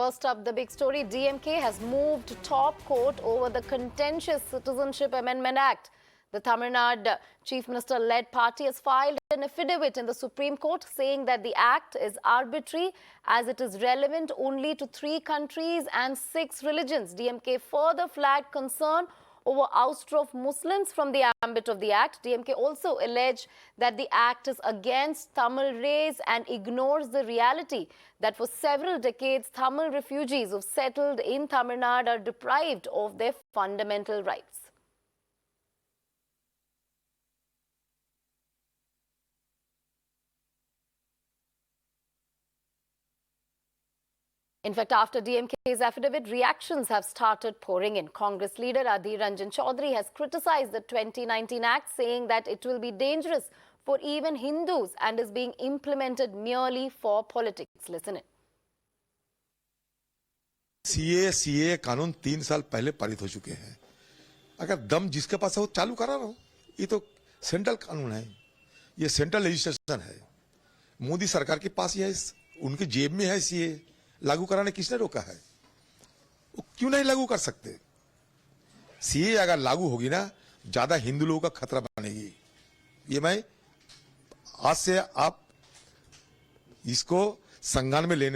First up, the big story, DMK has moved to top court over the Contentious Citizenship Amendment Act. The Tamil Nadu Chief Minister-led party has filed an affidavit in the Supreme Court saying that the act is arbitrary as it is relevant only to 3 countries and 6 religions. DMK further flagged concern over ouster of Muslims from the ambit of the act. DMK also alleged that the act is against Tamil race and ignores the reality that for several decades, Tamil refugees who've settled in Tamil Nadu are deprived of their fundamental rights. In fact, after DMK's affidavit, reactions have started pouring in. Congress leader Adhir Ranjan Chaudhary has criticized the 2019 Act, saying that it will be dangerous for even Hindus and is being implemented merely for politics. Listen in. CAA कानून 3 साल पहले पारित हो चुके हैं। अगर दम जिसके पास है वो चालू करा रहा हो। ये तो सेंट्रल कानून है, ये सेंट्रल लेजिस्लेशन है। मोदी सरकार के पास ये है, उनकी जेब में है CAA। लागू कराने किसने रोका है? वो क्यों नहीं लागू कर सकते? CAA अगर लागू होगी ना, ज्यादा हिंदू लोगों का खतरा बनेगी। ये मैं आज से आप इसको संज्ञान में ले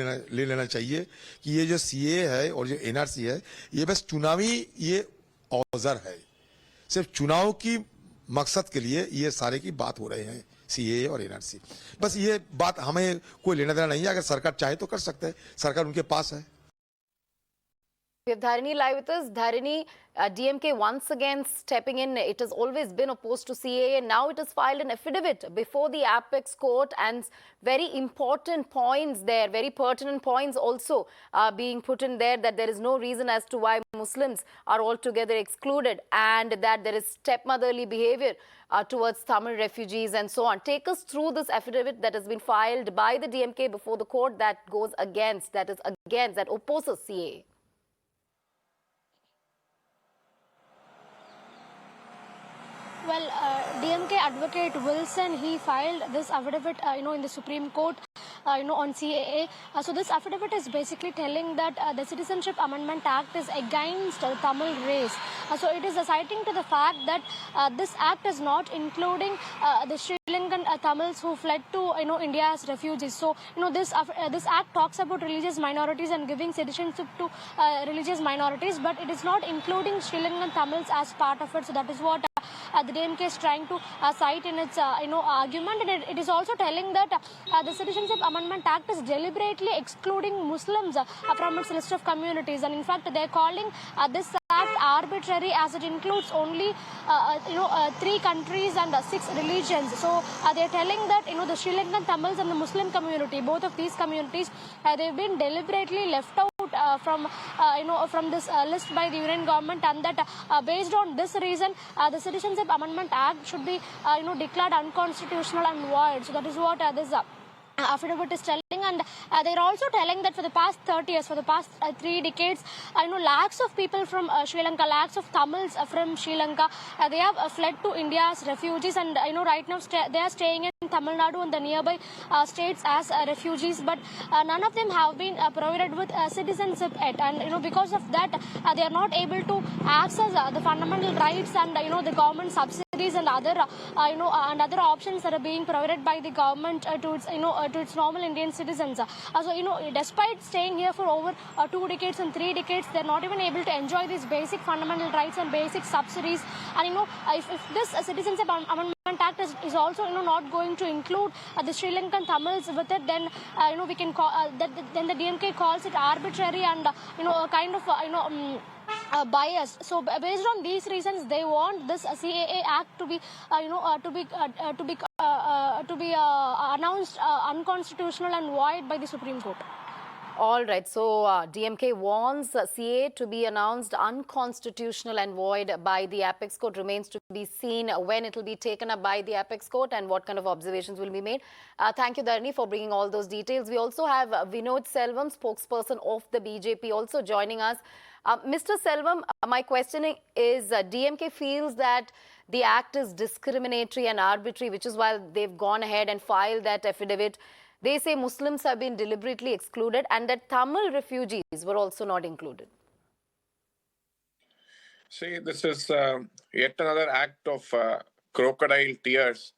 लेना चाहिए कि ये जो CAA है और जो NRC है, ये बस चुनावी ये औजार है। सिर्फ चुनाव की मकसद के लिए ये सारे की बात हो रहे हैं, CAA और NRC। बस ये बात हमें कोई लेना देना नहीं है। अगर सरकार चाहे तो कर सकते हैं, सरकार उनके पास है। We have Dharini live with us. Dharini, DMK once again stepping in. It has always been opposed to CAA. Now it has filed an affidavit before the apex court, and very important points there, very pertinent points also being put in there, that there is no reason as to why Muslims are altogether excluded and that there is stepmotherly behavior towards Tamil refugees and so on. Take us through this affidavit that has been filed by the DMK before the court that goes against, that opposes CAA. Well, DMK advocate Wilson, he filed this affidavit, in the Supreme Court, on CAA. So this affidavit is basically telling that the Citizenship Amendment Act is against the Tamil race. So it is citing to the fact that this act is not including the Sri Lankan Tamils who fled to, India as refugees. So, this act talks about religious minorities and giving citizenship to religious minorities, but it is not including Sri Lankan Tamils as part of it. So that is what the DMK is trying to cite in its argument, and it is also telling that the Citizenship Amendment Act is deliberately excluding Muslims from its list of communities, and in fact they are calling this act arbitrary as it includes only 3 countries and 6 religions. So they are telling that the Sri Lankan Tamils and the Muslim community, both of these communities, they've been deliberately left out from this list by the Union government, and that based on this reason the Citizenship Amendment Act should be declared unconstitutional and void. So that is what this affidavit is telling, and they're also telling that for the past 30 years, for the past 3 decades, lakhs of people from Sri Lanka, lakhs of Tamils from Sri Lanka, they have fled to India as refugees, and right now they are staying in Tamil Nadu and the nearby states as refugees, but none of them have been provided with citizenship yet, and because of that they are not able to access the fundamental rights and the government subsidies and other and other options that are being provided by the government to its normal Indian citizens. So despite staying here for over 2 decades and 3 decades, they're not even able to enjoy these basic fundamental rights and basic subsidies. And if this Citizenship Amendment Act is also not going to include the Sri Lankan Tamils with it, then we can call then the DMK calls it arbitrary and kind of biased. So based on these reasons, they want this CAA Act to be announced unconstitutional and void by the Supreme Court. All right, so DMK warns CAA to be announced unconstitutional and void by the apex court. Remains to be seen when it will be taken up by the apex court and what kind of observations will be made. Thank you, Dharini, for bringing all those details. We also have Vinod Selvam, spokesperson of the BJP, also joining us. Mr. Selvam, my questioning is DMK feels that the act is discriminatory and arbitrary, which is why they've gone ahead and filed that affidavit. They say Muslims have been deliberately excluded and that Tamil refugees were also not included. See, this is yet another act of crocodile tears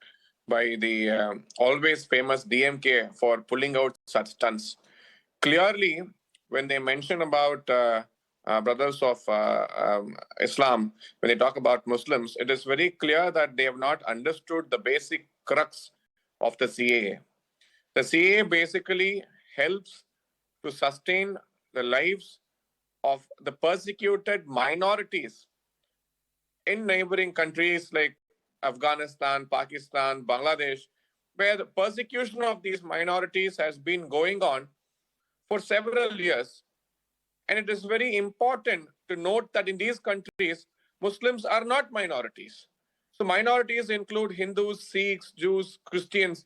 by the always famous DMK for pulling out such stunts. Clearly, when they mention about brothers of Islam, when they talk about Muslims, it is very clear that they have not understood the basic crux of the CAA. The CAA basically helps to sustain the lives of the persecuted minorities in neighboring countries like Afghanistan, Pakistan, Bangladesh, where the persecution of these minorities has been going on for several years. And it is very important to note that in these countries, Muslims are not minorities. So minorities include Hindus, Sikhs, Jews, Christians,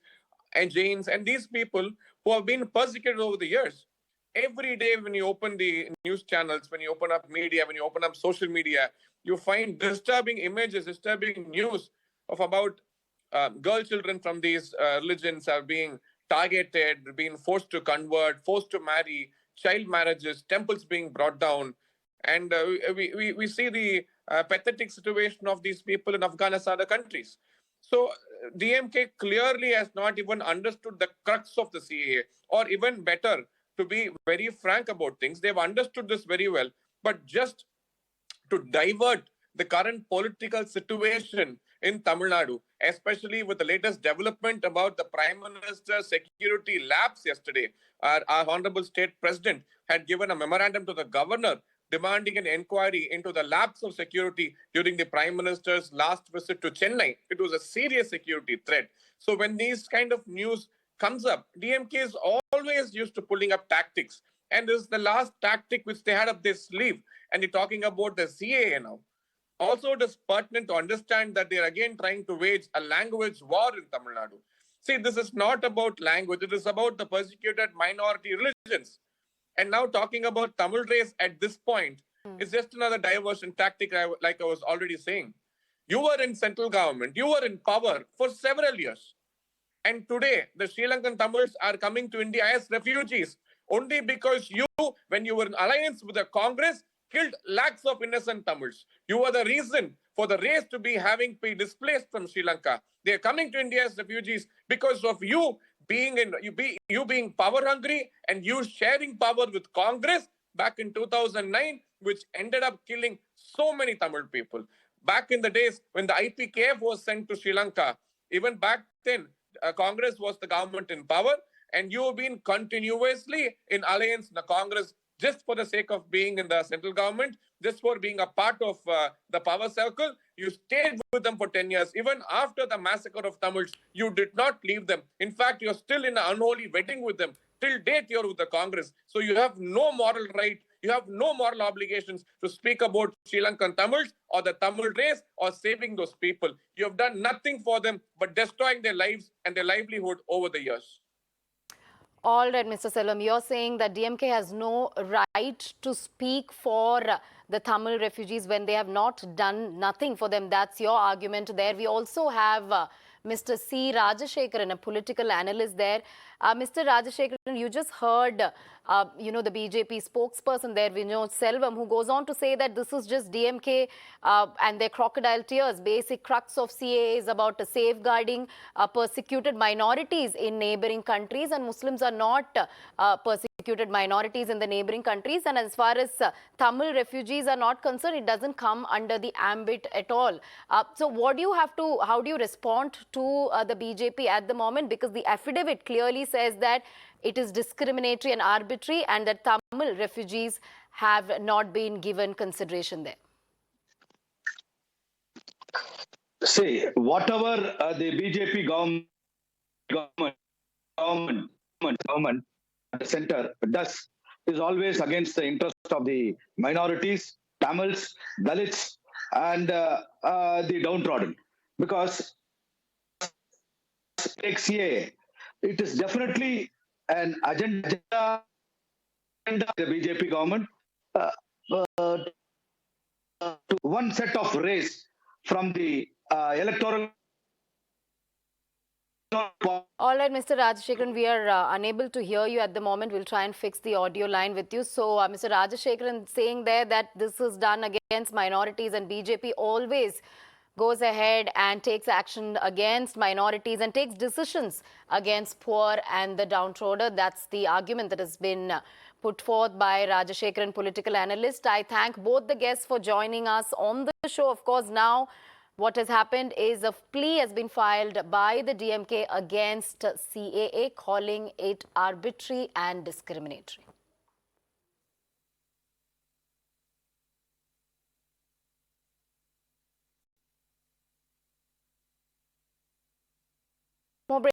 and Jains, and these people who have been persecuted over the years. Every day when you open the news channels, when you open up media, when you open up social media, you find disturbing images, disturbing news of about girl children from these religions are being targeted, being forced to convert, forced to marry, child marriages, temples being brought down. And we see the pathetic situation of these people in Afghanistan and other countries. So DMK clearly has not even understood the crux of the CAA, or even better, to be very frank about things, they've understood this very well, but just to divert the current political situation in Tamil Nadu, especially with the latest development about the Prime Minister's security lapse yesterday. Our Honorable State President had given a memorandum to the Governor demanding an inquiry into the lapse of security during the Prime Minister's last visit to Chennai. It was a serious security threat. So when these kind of news comes up, DMK is always used to pulling up tactics. And this is the last tactic which they had up their sleeve. And you're talking about the CAA now. Also, it is pertinent to understand that they're again trying to wage a language war in Tamil Nadu. See, this is not about language. It is about the persecuted minority religions. And now talking about Tamil race at this point is just another diversion tactic, like I was already saying. You were in central government. You were in power for several years. And today, the Sri Lankan Tamils are coming to India as refugees only because you, when you were in alliance with the Congress, killed lakhs of innocent Tamils. You were the reason for the race to be having been displaced from Sri Lanka. They are coming to India as refugees because of you being being power hungry and you sharing power with Congress back in 2009, which ended up killing so many Tamil people. Back in the days when the IPKF was sent to Sri Lanka, even back then, Congress was the government in power, and you have been continuously in alliance in the Congress just for the sake of being in the central government, just for being a part of the power circle. You stayed with them for 10 years. Even after the massacre of Tamils, you did not leave them. In fact, you're still in an unholy wedding with them. Till date, you're with the Congress. So you have no moral right, you have no moral obligations to speak about Sri Lankan Tamils or the Tamil race or saving those people. You have done nothing for them but destroying their lives and their livelihood over the years. All right, Mr. Selvam, you're saying that DMK has no right to speak for the Tamil refugees when they have not done nothing for them. That's your argument there. We also have Mr. C. Rajashekaran, a political analyst there. Mr. Rajashekaran, you just heard, the BJP spokesperson there, Vinod Selvam, who goes on to say that this is just DMK and their crocodile tears. Basic crux of CAA is about safeguarding persecuted minorities in neighboring countries, and Muslims are not persecuted minorities in the neighboring countries. And as far as Tamil refugees are not concerned, it doesn't come under the ambit at all. So what do you how do you respond to the BJP at the moment? Because the affidavit clearly says that it is discriminatory and arbitrary and that Tamil refugees have not been given consideration there. See, whatever the BJP government at the center does is always against the interest of the minorities, Tamils, Dalits, and the downtrodden. Because like CAA, it is definitely an agenda of the BJP government to one set of race from the electoral All right, Mr. Rajashekaran, we are unable to hear you at the moment. We'll try and fix the audio line with you. So, Mr. Rajashekaran saying there that this is done against minorities, and BJP always goes ahead and takes action against minorities and takes decisions against poor and the downtrodden. That's the argument that has been put forth by Rajashekaran, political analyst. I thank both the guests for joining us on the show. Of course, now what has happened is a plea has been filed by the DMK against CAA, calling it arbitrary and discriminatory.